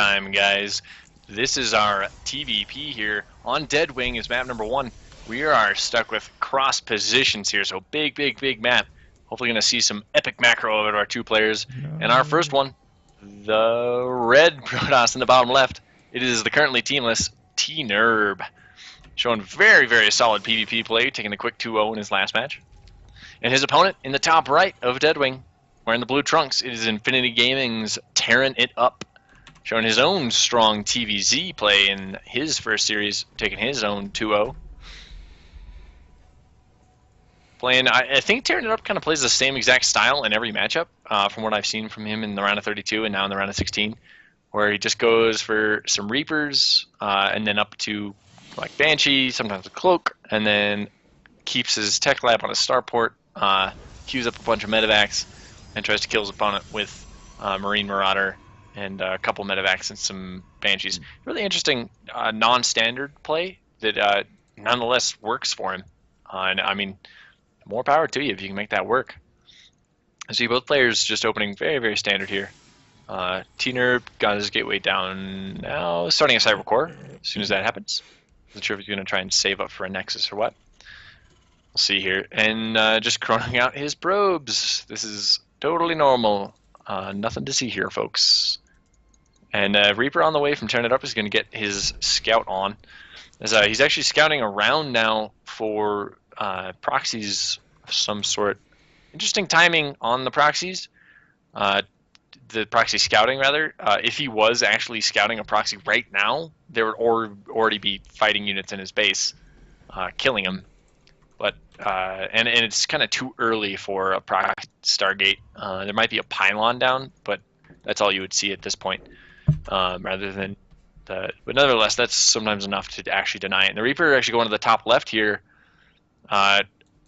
time, guys. This is our TVP here on Deadwing is map number 1. We are stuck with cross positions here, so big map. Hopefully going to see some epic macro out of our two players. And our first one, the red Protoss in the bottom left, it is the currently teamless tnerb. Showing very solid PvP play, taking a quick 2-0 in his last match. And his opponent in the top right of Deadwing, wearing the blue trunks, it is Infinity Gaming's TerranitUp, showing his own strong TVZ play in his first series, taking his own 2-0. Playing, I think TerranitUp kind of plays the same exact style in every matchup, from what I've seen from him in the round of 32 and now in the round of 16, where he just goes for some Reapers, and then up to like Banshee, sometimes a Cloak, and then keeps his Tech Lab on his starport, queues up a bunch of medevacs, and tries to kill his opponent with Marine Marauder and a couple medevacs and some Banshees. Really interesting non-standard play that nonetheless works for him. And I mean, more power to you if you can make that work. I see both players just opening very standard here. tnerb got his gateway down now, starting a Cyber Core as soon as that happens. Not sure if he's going to try and save up for a Nexus or what. We'll see here. And just chroning out his probes. This is totally normal. Nothing to see here, folks. And Reaper on the way from TerranitUp is going to get his scout on. As he's actually scouting around now for proxies of some sort. Interesting timing on the proxies. The proxy scouting, rather. If he was actually scouting a proxy right now, there would already be fighting units in his base, killing him. But and it's kind of too early for a proxy Stargate. There might be a pylon down, but that's all you would see at this point, rather than the. But nevertheless, that's sometimes enough to actually deny it. And the Reaper actually going to the top left here.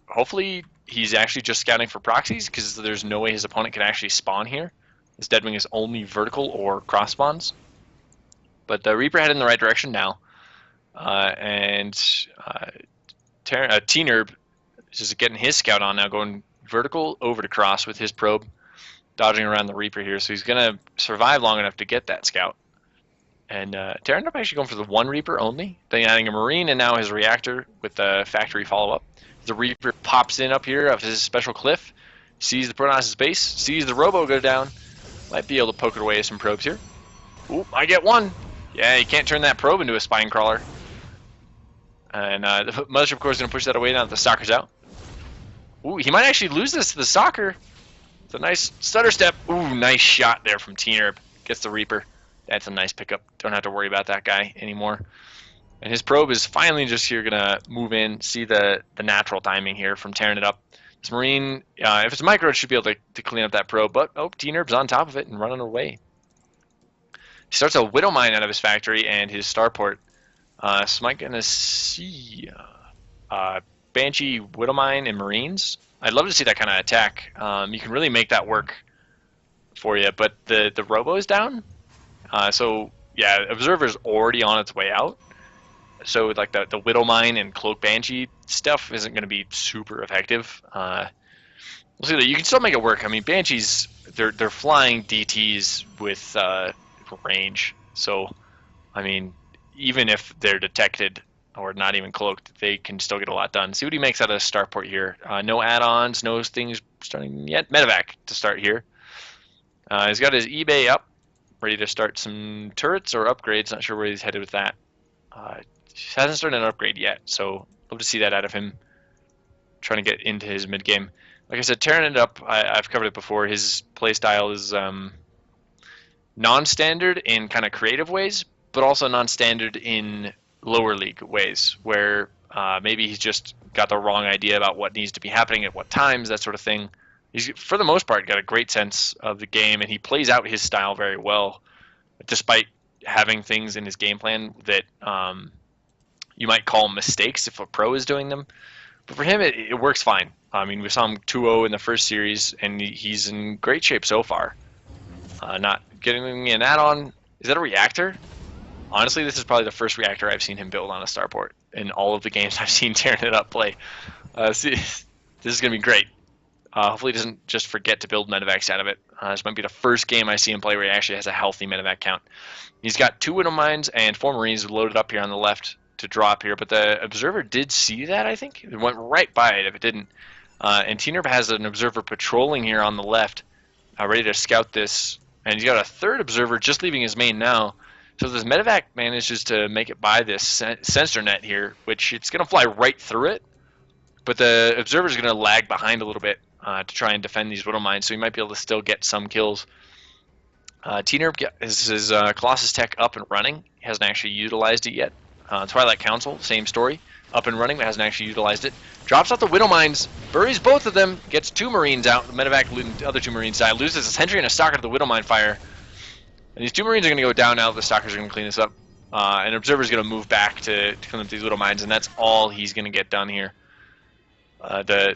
Hopefully, he's actually just scouting for proxies because there's no way his opponent can actually spawn here. His Deadwing is only vertical or cross spawns. But the Reaper headed in the right direction now, and tnerb is just getting his scout on now, going vertical over to cross with his probe, dodging around the Reaper here. So he's going to survive long enough to get that scout. And TerranitUp actually going for the one Reaper only, then adding a Marine and now his reactor with the factory follow-up. The Reaper pops in up here of his special cliff, sees the Protoss' base, sees the Robo go down. Might be able to poke it away with some probes here. Ooh, I get one. Yeah, you can't turn that probe into a spine crawler. And the Mothership Core is going to push that away now that the Stalker's out. Ooh, he might actually lose this to the Stalker. It's a nice stutter step. Ooh, nice shot there from tnerb. Gets the Reaper. That's a nice pickup. Don't have to worry about that guy anymore. And his probe is finally just here going to move in. See the natural timing here from TerranitUp. This Marine, if it's micro, it should be able to clean up that probe. But, oh, tnerb's on top of it and running away. He starts a Widow Mine out of his factory and his starport. So I'm going to see Banshee, Widow Mine, and Marines. I'd love to see that kind of attack. You can really make that work for you. But the Robo is down. So, yeah, Observer's already on its way out. So, like, the Widow Mine and Cloak Banshee stuff isn't going to be super effective. We'll see that you can still make it work. I mean, Banshees, they're flying DTs with range. So, I mean, even if they're detected or not even cloaked, they can still get a lot done. See what he makes out of the starport here. No add-ons, no things starting yet. Medevac to start here. He's got his eBay up, ready to start some turrets or upgrades. Not sure where he's headed with that. He hasn't started an upgrade yet, so love to see that out of him. Trying to get into his mid game. Like I said, TerranitUp, I've covered it before. His playstyle is non-standard in kind of creative ways, but also non-standard in lower league ways, where maybe he's just got the wrong idea about what needs to be happening at what times, that sort of thing. He's, for the most part, got a great sense of the game, and he plays out his style very well, despite having things in his game plan that you might call mistakes if a pro is doing them. But for him, it works fine. I mean, we saw him 2-0 in the first series, and he's in great shape so far. Not getting an add-on. Is that a reactor? Honestly, this is probably the first reactor I've seen him build on a starport in all of the games I've seen TerranitUp play. See, this is going to be great. Hopefully he doesn't just forget to build medevacs out of it. This might be the first game I see him play where he actually has a healthy medevac count. He's got 2 Widow Mines and 4 Marines loaded up here on the left to drop here, but the Observer did see that, I think. It went right by it if it didn't. And tnerb has an Observer patrolling here on the left, ready to scout this. And he's got a 3rd Observer just leaving his main now. So this medevac manages to make it by this sensor net here, which it's going to fly right through it. But the Observer is going to lag behind a little bit to try and defend these Widow Mines, so he might be able to still get some kills. tnerb is his Colossus tech up and running. He hasn't actually utilized it yet. Twilight Council, same story. Up and running, but hasn't actually utilized it. Drops out the Widow Mines, buries both of them, gets 2 Marines out. The medevac, the other 2 Marines die, loses a sentry and a stalker to the Widow Mine fire. And these 2 Marines are going to go down now. The stalkers are going to clean this up. And Observer is going to move back to clean up these Widow Mines, and that's all he's going to get done here. The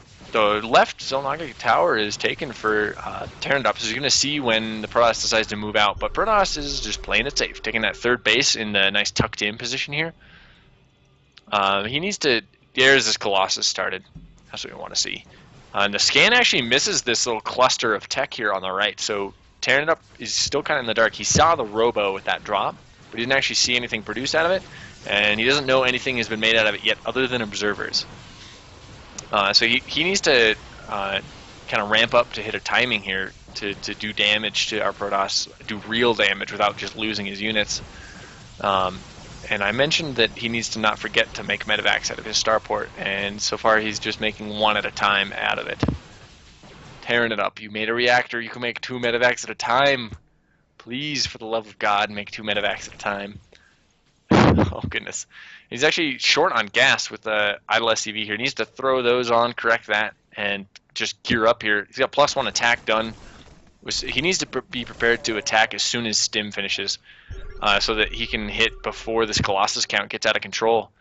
left Zelnaga tower is taken for TerranitUp, so you're going to see when the Protoss decides to move out. But Protoss is just playing it safe, taking that 3rd base in the nice tucked-in position here. He needs to... There's this Colossus started. That's what we want to see. And the scan actually misses this little cluster of tech here on the right, so TerranitUp is still kind of in the dark. He saw the Robo with that drop, but he didn't actually see anything produced out of it, and he doesn't know anything has been made out of it yet other than observers. So he needs to kind of ramp up to hit a timing here to do damage to our Protoss, do real damage without just losing his units. And I mentioned that he needs to not forget to make medevacs out of his starport, and so far he's just making 1 at a time out of it. TerranitUp, you made a reactor, you can make 2 medevacs at a time. Please, for the love of God, make 2 medevacs at a time. Oh goodness. He's actually short on gas with the idle SCV here. He needs to throw those on, correct that, and just gear up here. He's got +1 attack done. He needs to be prepared to attack as soon as Stim finishes, so that he can hit before this Colossus count gets out of control.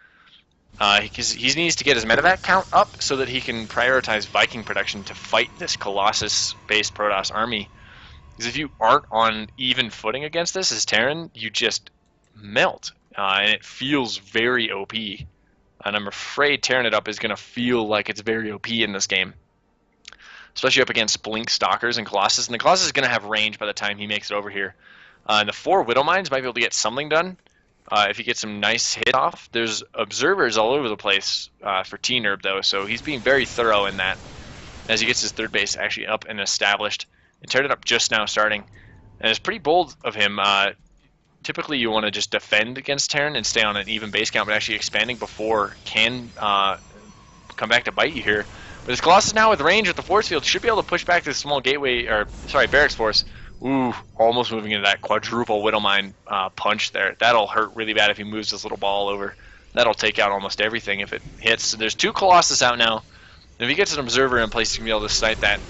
He needs to get his medevac count up so that he can prioritize Viking production to fight this Colossus-based Protoss army. Because if you aren't on even footing against this as Terran, you just melt. And it feels very OP. And I'm afraid TerranitUp is going to feel like it's very OP in this game. Especially up against Blink Stalkers and Colossus. And the Colossus is going to have range by the time he makes it over here. And the 4 Widow Mines might be able to get something done. If he gets some nice hit off. There's observers all over the place for tnerb though. So he's being very thorough in that. As he gets his 3rd base actually up and established. And TerranitUp just now starting. And it's pretty bold of him. Typically you want to just defend against Terran and stay on an even base count, but actually expanding before can come back to bite you here. But this Colossus now with range with the force field should be able to push back this small gateway, or sorry, barracks force. Ooh, almost moving into that quadruple Widow Mine punch there. That'll hurt really bad if he moves this little ball over. That'll take out almost everything if it hits. So there's 2 Colossus out now. And if he gets an observer in place, he's going to be able to snipe that.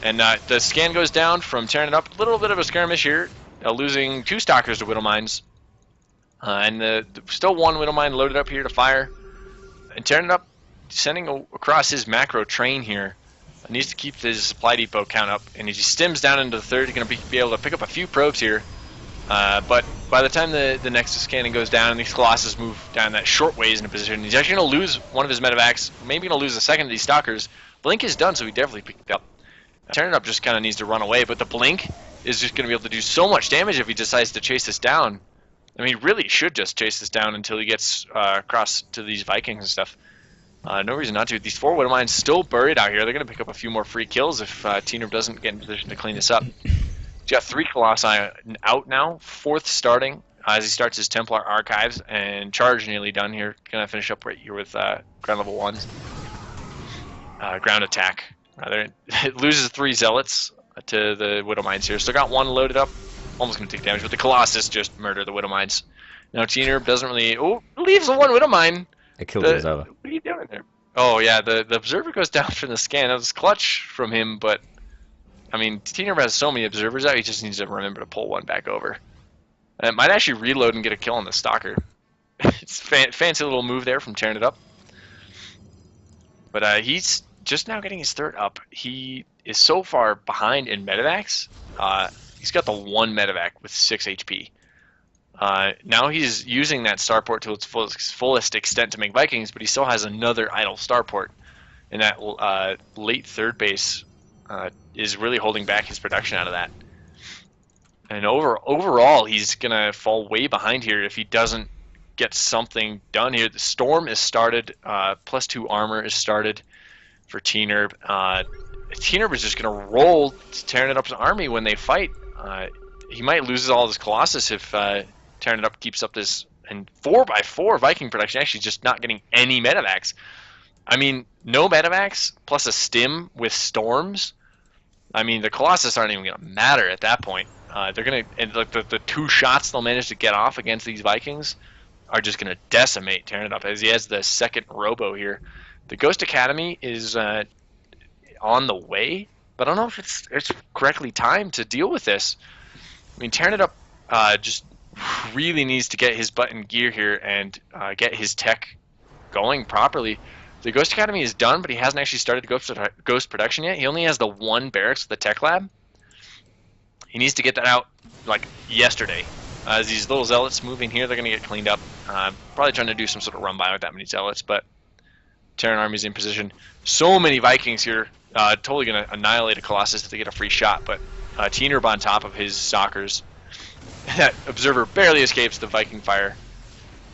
And the scan goes down from TerranitUp. A little bit of a skirmish here. Losing 2 Stalkers to Widow Mines. And still 1 Widow Mine loaded up here to fire. And TerranitUp sending across his macro train here. Needs to keep his supply depot count up. And as he stims down into the 3rd, he's going to be able to pick up a few probes here. But by the time the Nexus scanning goes down and these Colossus move down that short ways in a position, he's actually going to lose 1 of his medevacs. Maybe going to lose the 2nd of these Stalkers. Blink is done, so he definitely picked it up. TerranitUp just kind of needs to run away, but the Blink is just going to be able to do so much damage if he decides to chase this down. I mean, he really should just chase this down until he gets across to these Vikings and stuff. No reason not to. These 4 Widow Mines still buried out here. They're going to pick up a few more free kills if tnerb doesn't get in position to clean this up. He's got 3 Colossi out now, 4th starting as he starts his Templar Archives, and Charge nearly done here. Going to finish up right here with ground level 1s. Ground attack. Rather, it loses 3 Zealots to the Widow Mines here. Still got 1 loaded up. Almost going to take damage, but the Colossus just murdered the Widow Mines. Now tnerb doesn't really... Oh, leaves the 1 Widow Mine. It killed the Observer. What are you doing there? Oh yeah, the Observer goes down from the scan. That was clutch from him, but... I mean, tnerb has so many Observers out, he just needs to remember to pull 1 back over. And it might actually reload and get a kill on the Stalker. It's a fancy little move there from TerranitUp. But he's just now getting his 3rd up. He is so far behind in medevacs. He's got the 1 medevac with 6 HP. Now he's using that starport to its fullest extent to make Vikings, but he still has another idle starport. and that late third base is really holding back his production out of that. And overall, he's gonna fall way behind here if he doesn't get something done here. The storm is started. +2 armor is started for tnerb. tnerb is just gonna roll TerranitUp's army when they fight. He might lose all his Colossus if TerranitUp keeps up this. And 4x4 Viking production, actually just not getting any medevacs. I mean, no medevacs plus a stim with storms. I mean, the Colossus aren't even going to matter at that point. They're going to, and like the 2 shots they'll manage to get off against these Vikings are just going to decimate TerranitUp, as he has the second Robo here. The Ghost Academy is on the way, but I don't know if it's correctly timed to deal with this. I mean, TerranitUp just really needs to get his butt in gear here and get his tech going properly. The Ghost Academy is done, but he hasn't actually started the Ghost production yet. He only has the 1 barracks with the tech lab. He needs to get that out like yesterday. As these little zealots moving here, they're going to get cleaned up. Probably trying to do some sort of run by with that many zealots, but Terran army's in position. So many Vikings here, totally going to annihilate a Colossus if they get a free shot, but tnerb on top of his stalkers. That observer barely escapes the Viking fire.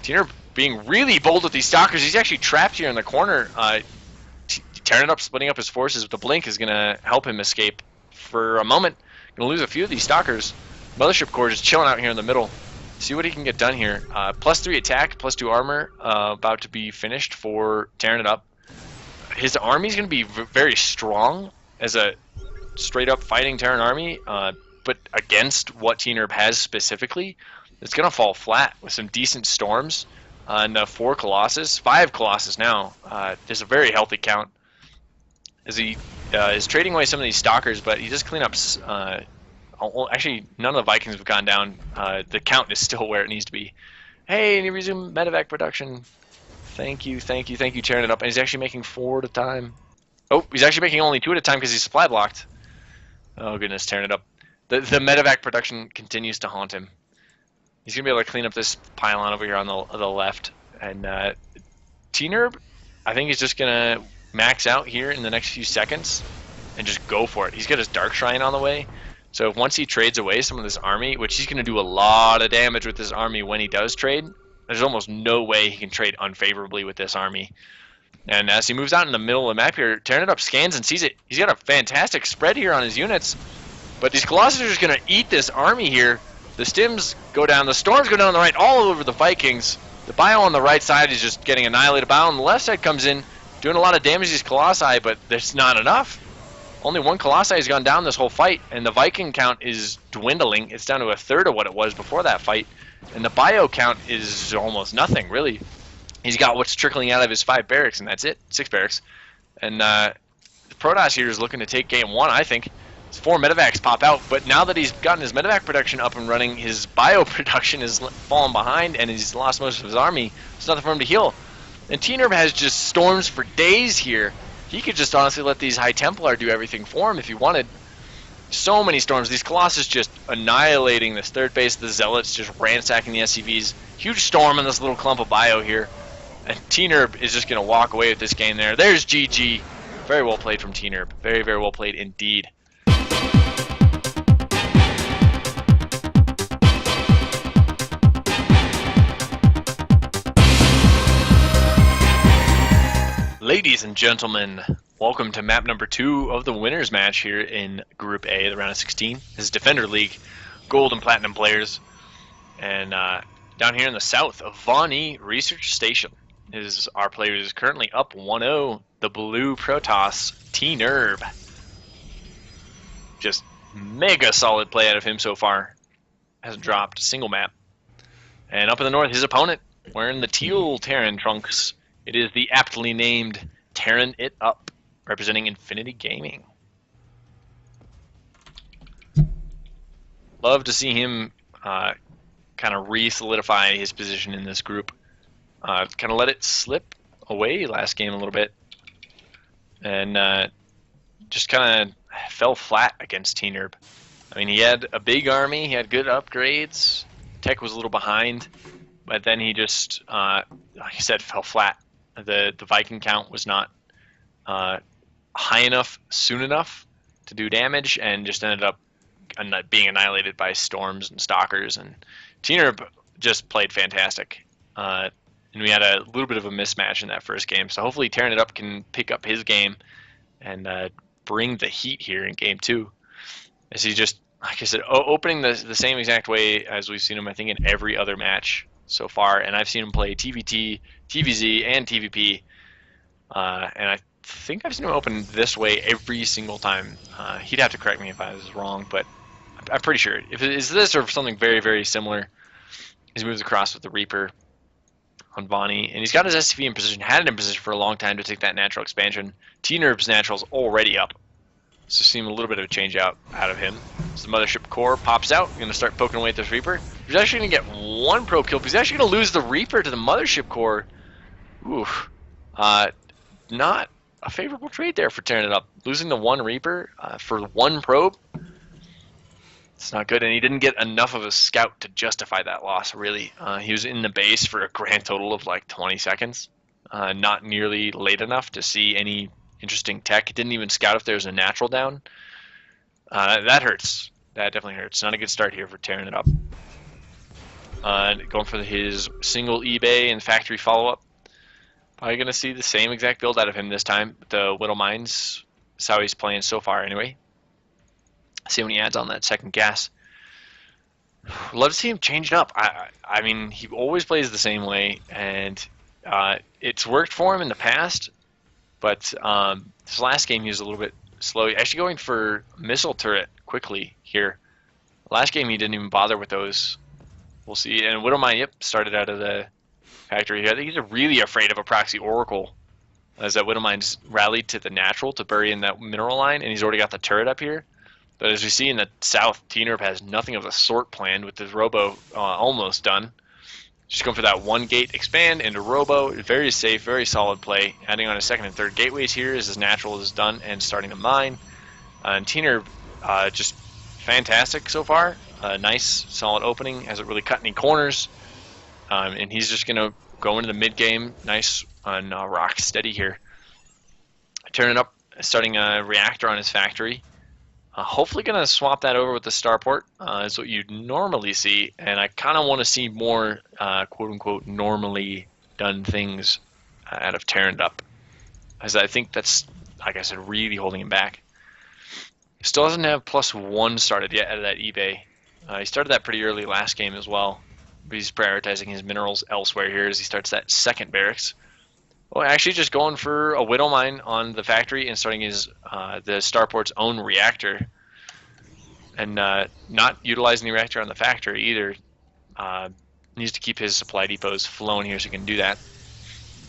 tnerb being really bold with these stalkers. He's actually trapped here in the corner. TerranitUp splitting up his forces with the blink is going to help him escape for a moment. Going to lose a few of these stalkers. Mothership Corps just chilling out here in the middle. See what he can get done here. +3 attack, +2 armor, about to be finished for TerranitUp. His army's going to be very strong as a straight-up fighting Terran army, but against what tnerb has specifically, it's going to fall flat with some decent storms. And 4 Colossus, 5 Colossus now. There's a very healthy count as he is trading away some of these stalkers, but he does clean up. Actually, none of the Vikings have gone down. The count is still where it needs to be. Hey, and you resume medevac production. Thank you, TerranitUp. And he's actually making 4 at a time. Oh, he's actually making only 2 at a time because he's supply blocked. Oh goodness, TerranitUp. The medevac production continues to haunt him. He's going to be able to clean up this pylon over here on the left. And tnerb, I think he's just going to max out here in the next few seconds and just go for it. He's got his Dark Shrine on the way. So once he trades away some of this army, which he's going to do a lot of damage with this army when he does trade, there's almost no way he can trade unfavorably with this army. And as he moves out in the middle of the map here, TerranitUp scans and sees it. He's got a fantastic spread here on his units. But these Colossus are just going to eat this army here. The stims go down, the storms go down on the right, all over the Vikings. The bio on the right side is just getting annihilated. Bio on the left side comes in, doing a lot of damage to these Colossi, but there's not enough. Only 1 Colossi has gone down this whole fight, and the Viking count is dwindling. It's down to a third of what it was before that fight. And the bio count is almost nothing, really. He's got what's trickling out of his 5 barracks, and that's it, 6 barracks. And Protoss here is looking to take game 1, I think. 4 medevacs pop out, but now that he's gotten his medevac production up and running, his bio production is fallen behind, and he's lost most of his army. There's nothing for him to heal. And tnerb has just storms for days here. He could just honestly let these High Templar do everything for him if he wanted. So many storms. These Colossus just annihilating this third base. The Zealots just ransacking the SCVs. Huge storm in this little clump of bio here. And tnerb is just going to walk away with this game there. There's GG. Very well played from tnerb. Very, very well played indeed. Ladies and gentlemen, welcome to map number 2 of the winners match here in Group A, the round of 16. This is Defender League, Gold and Platinum players. And down here in the south of Vonnie Research Station is our player is currently up 1-0, the blue Protoss, tnerb. Just mega solid play out of him so far. Hasn't dropped a single map. And up in the north, his opponent, wearing the teal Terran trunks. It is the aptly named TerranitUp, representing Infinity Gaming. Love to see him kind of re-solidify his position in this group. Kind of let it slip away last game a little bit. And just kind of fell flat against tnerb. I mean, he had a big army, he had good upgrades, tech was a little behind, but then he just, like I said, fell flat. The Viking count was not high enough soon enough to do damage, and just ended up being annihilated by storms and stalkers. And tnerb just played fantastic. And we had a little bit of a mismatch in that first game. So hopefully TerranitUp can pick up his game and bring the heat here in game 2. As he just, like I said, opening the same exact way as we've seen him, I think, in every other match so far. And I've seen him play TVT, TVZ, and TVP. And I think I've seen him open this way every single time. He'd have to correct me if I was wrong, but I'm pretty sure. If it is this or something very, very similar, he moves across with the Reaper on Vonnie, and he's got his SCV in position, had it in position for a long time to take that natural expansion. tnerb's natural's already up. So seeing a little bit of a change out of him. So the Mothership Core pops out, going to start poking away at this Reaper. He's actually going to get one probe kill, but he's actually going to lose the Reaper to the Mothership Core. Oof. Not a favorable trade there for TerranitUp. Losing the one Reaper for one probe. It's not good, and he didn't get enough of a scout to justify that loss, really. He was in the base for a grand total of like 20 seconds. Not nearly late enough to see any interesting tech. He didn't even scout if there was a natural down. That hurts. That definitely hurts. Not a good start here for TerranitUp. Going for his single eBay and factory follow-up. Probably going to see the same exact build out of him this time. The Widow Mines. That's how he's playing so far anyway. See when he adds on that second gas. Love to see him change it up. I mean, he always plays the same way, and it's worked for him in the past, but this last game he was a little bit slow. Actually going for missile turret quickly here. Last game he didn't even bother with those. We'll see. And Widow Mine, yep, started out of the factory here. I think he's really afraid of a proxy oracle, as that Widow Mine's rallied to the natural to bury in that mineral line, and he's already got the turret up here. But as we see in the south, tnerb has nothing of the sort planned with his robo almost done. Just going for that one gate expand into robo. Very safe, very solid play. Adding on his second and third gateways here as his natural is done and starting to mine. And tnerb just fantastic so far. Nice, solid opening. Hasn't really cut any corners. And he's just going to go into the mid game. Nice on rock steady here. TerranitUp, starting a reactor on his factory. Hopefully going to swap that over with the starport, is what you'd normally see, and I kind of want to see more quote-unquote normally done things out of TerranitUp, as I think that's, like I said, really holding him back. Still doesn't have +1 started yet out of that eBay. He started that pretty early last game as well, but he's prioritizing his minerals elsewhere here as he starts that second barracks. Well, actually just going for a Widow Mine on the factory and starting his the starport's own reactor, and not utilizing the reactor on the factory either. Needs to keep his supply depots flowing here so he can do that.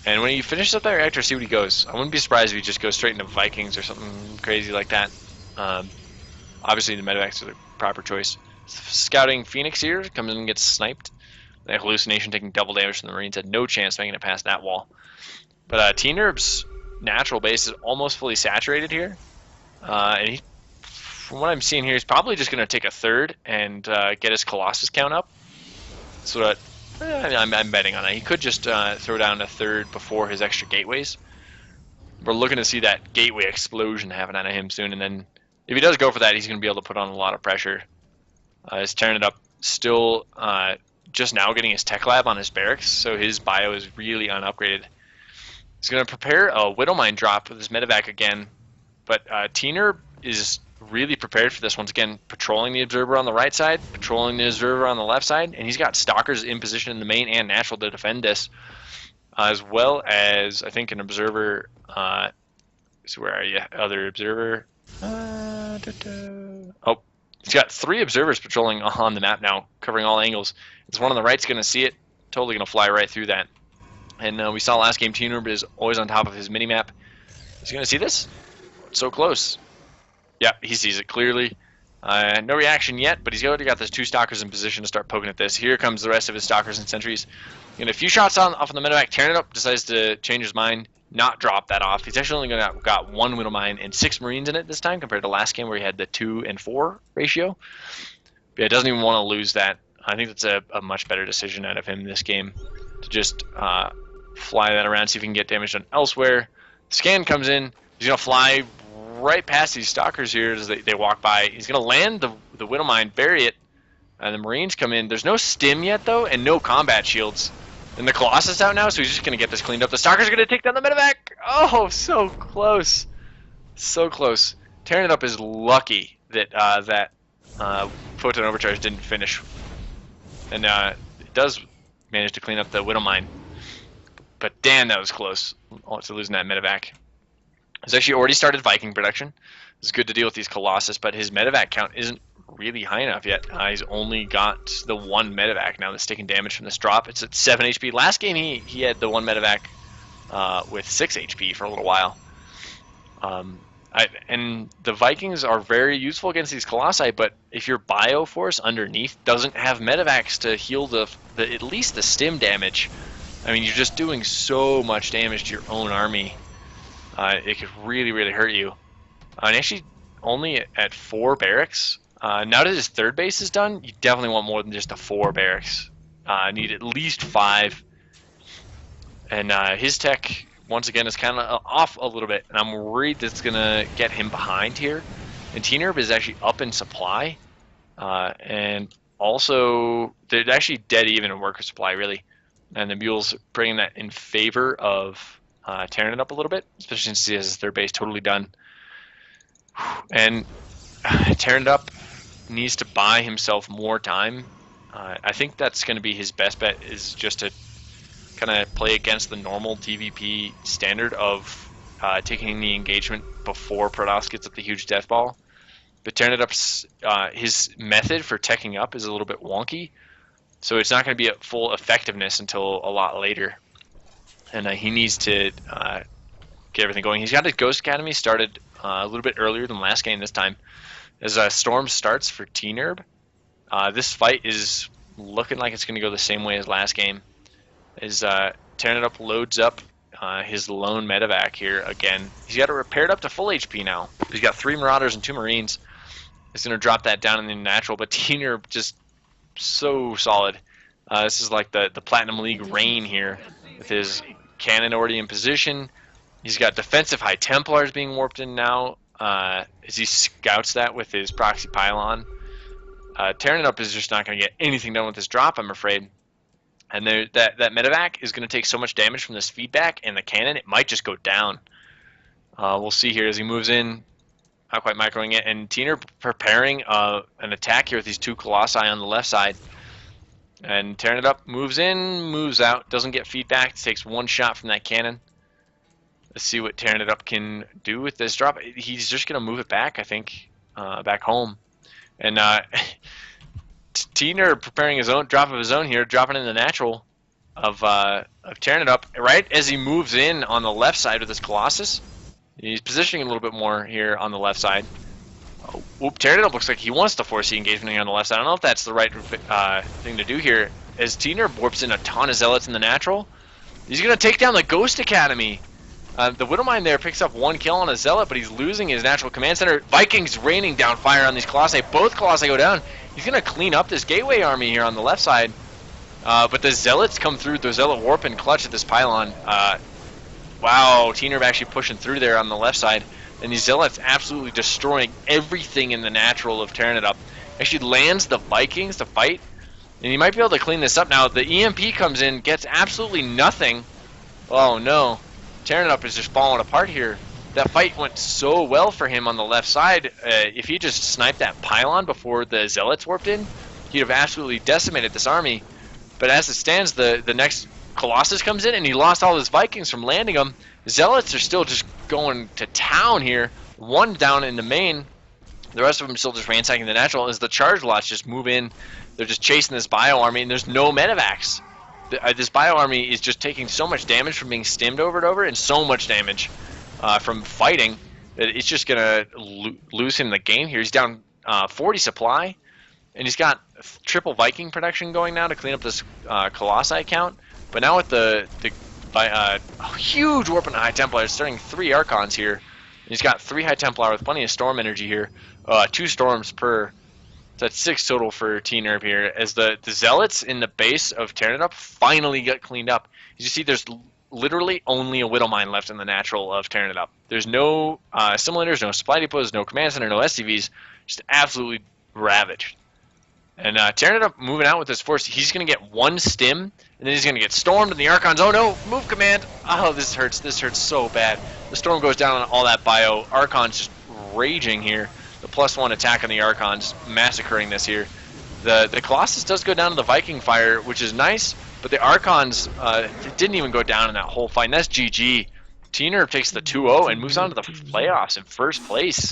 And when he finishes up that reactor, see what he goes. I wouldn't be surprised if he just goes straight into Vikings or something crazy like that. Obviously the medevacs are the proper choice. Scouting Phoenix here comes in and gets sniped. The hallucination taking double damage from the Marines had no chance making it past that wall. But tnerb's natural base is almost fully saturated here, and he, from what I'm seeing here, he's probably just going to take a third and get his Colossus count up. So that I'm betting on that. He could just throw down a third before his extra gateways. We're looking to see that gateway explosion happen out of him soon, and then if he does go for that, he's going to be able to put on a lot of pressure. His TerranitUp still just now getting his tech lab on his barracks, so his bio is really unupgraded. He's going to prepare a Widow Mine drop with his medevac again, but tnerb is really prepared for this. Once again, patrolling the observer on the right side, patrolling the observer on the left side, and he's got stalkers in position in the main and natural to defend this, as well as, I think, an observer. So where are you? Other observer. Oh, he's got 3 observers patrolling on the map now, covering all angles. There's one on the right's going to see it, totally going to fly right through that. And we saw last game, tnerb is always on top of his minimap. Is he going to see this? It's so close. Yeah, he sees it clearly. No reaction yet, but he's already got those 2 stalkers in position to start poking at this. Here comes the rest of his stalkers and sentries. And a few shots off on the medevac. TerranitUp decides to change his mind, not drop that off. He's actually only got 1 Widow Mine and 6 Marines in it this time, compared to last game where he had the 2 and 4 ratio. But yeah, doesn't even want to lose that. I think that's a much better decision out of him this game, to just fly that around, see if he can get damage done elsewhere. Scan comes in, He's going to fly right past these stalkers here as they walk by. He's going to land the Widow Mine, bury it, and the Marines come in. There's no stim yet, though, and no combat shields. And the Colossus out now, so he's just going to get this cleaned up. The stalkers are going to take down the medevac. Oh, so close. So close. TerranitUp is lucky that that Photon Overcharge didn't finish. And it does manage to clean up the Widow Mine. But damn, that was close to losing that medevac. He's actually already started Viking production. It's good to deal with these Colossus, but his medevac count isn't really high enough yet. He's only got the one medevac now that's taking damage from this drop. It's at 7 HP. Last game he had the one medevac with 6 HP for a little while. And the Vikings are very useful against these Colossi, but if your Bioforce underneath doesn't have medevacs to heal at least the stim damage, I mean, you're just doing so much damage to your own army. It could really, really hurt you. And actually, only at 4 barracks. Now that his third base is done, you definitely want more than just a 4 barracks. Need at least 5. And his tech, once again, is kind of off a little bit. And I'm worried that's going to get him behind here. And tnerb is actually up in supply. And also, they're actually dead even in worker supply, really. And the Mule's bringing that in favor of TerranitUp a little bit, especially since he has his third base totally done. And TerranitUp needs to buy himself more time. I think that's going to be his best bet, is just to kind of play against the normal TVP standard of taking the engagement before Protoss gets up the huge death ball. But TerranitUp's his method for teching up is a little bit wonky, so it's not going to be at full effectiveness until a lot later. And he needs to get everything going. He's got his Ghost Academy started a little bit earlier than last game this time. As Storm starts for tnerb, this fight is looking like it's going to go the same way as last game. As TerranitUp loads up his lone medevac here again. He's got it repaired up to full HP now. He's got 3 Marauders and 2 Marines. He's going to drop that down in the natural, but tnerb just so solid. This is like the Platinum League reign here with his cannon already in position. He's got defensive High Templars being warped in now as he scouts that with his proxy pylon. TerranitUp is just not going to get anything done with this drop, I'm afraid. And that medevac is going to take so much damage from this feedback and the cannon, it might just go down. We'll see here as he moves in. Not quite microing it. And tnerb preparing an attack here with these 2 Colossi on the left side. And TerranitUp moves in, moves out, doesn't get feedback, takes 1 shot from that cannon. Let's see what TerranitUp can do with this drop. He's just going to move it back, I think, back home. And tnerb preparing his own drop of his own here, dropping in the natural of TerranitUp right as he moves in on the left side with his Colossus. He's positioning a little bit more here on the left side. TerranitUp looks like he wants to force the engagement here on the left side. I don't know if that's the right thing to do here. As tnerb warps in a ton of Zealots in the natural, he's going to take down the Ghost Academy. The Widow Mine there picks up 1 kill on a Zealot, but he's losing his natural command center. Vikings raining down fire on these Colossi. Both Colossi go down. He's going to clean up this Gateway army here on the left side. But the Zealots come through. The Zealot warp and clutch at this pylon. Wow, tnerb actually pushing through there on the left side. And these Zealots absolutely destroying everything in the natural of TerranitUp. Actually lands the Vikings to fight. And he might be able to clean this up now. The EMP comes in, gets absolutely nothing. Oh no. TerranitUp is just falling apart here. That fight went so well for him on the left side. If he just sniped that pylon before the Zealots warped in, he'd have absolutely decimated this army. But as it stands, the next Colossus comes in, and he lost all his Vikings from landing them. Zealots are still just going to town here. 1 down in the main. The rest of them still just ransacking the natural. As the charge lots just move in, they're just chasing this bio army, and there's no medevacs. This bio army is just taking so much damage from being stimmed over and over, and so much damage from fighting that it's just going to lose him the game here. He's down 40 supply, and he's got triple Viking production going now to clean up this Colossi count. But now with the huge warp and High Templar, starting 3 Archons here. He's got 3 High Templar with plenty of storm energy here. 2 storms per. So that's 6 total for tnerb here. As the Zealots in the base of TerranitUp finally get cleaned up. As you see, there's literally only a Whittle Mine left in the natural of TerranitUp. There's no simulators, no supply depots, no command center, no SCVs. Just absolutely ravaged. And TerranitUp moving out with this force, he's going to get one stim, and then he's going to get stormed, and the Archons, oh no, move command. Oh, this hurts so bad. The storm goes down on all that bio. Archons just raging here. The +1 attack on the Archons, massacring this here. The Colossus does go down to the Viking fire, which is nice, but the Archons didn't even go down in that whole fight, and that's GG. tnerb takes the 2-0 and moves on to the playoffs in first place.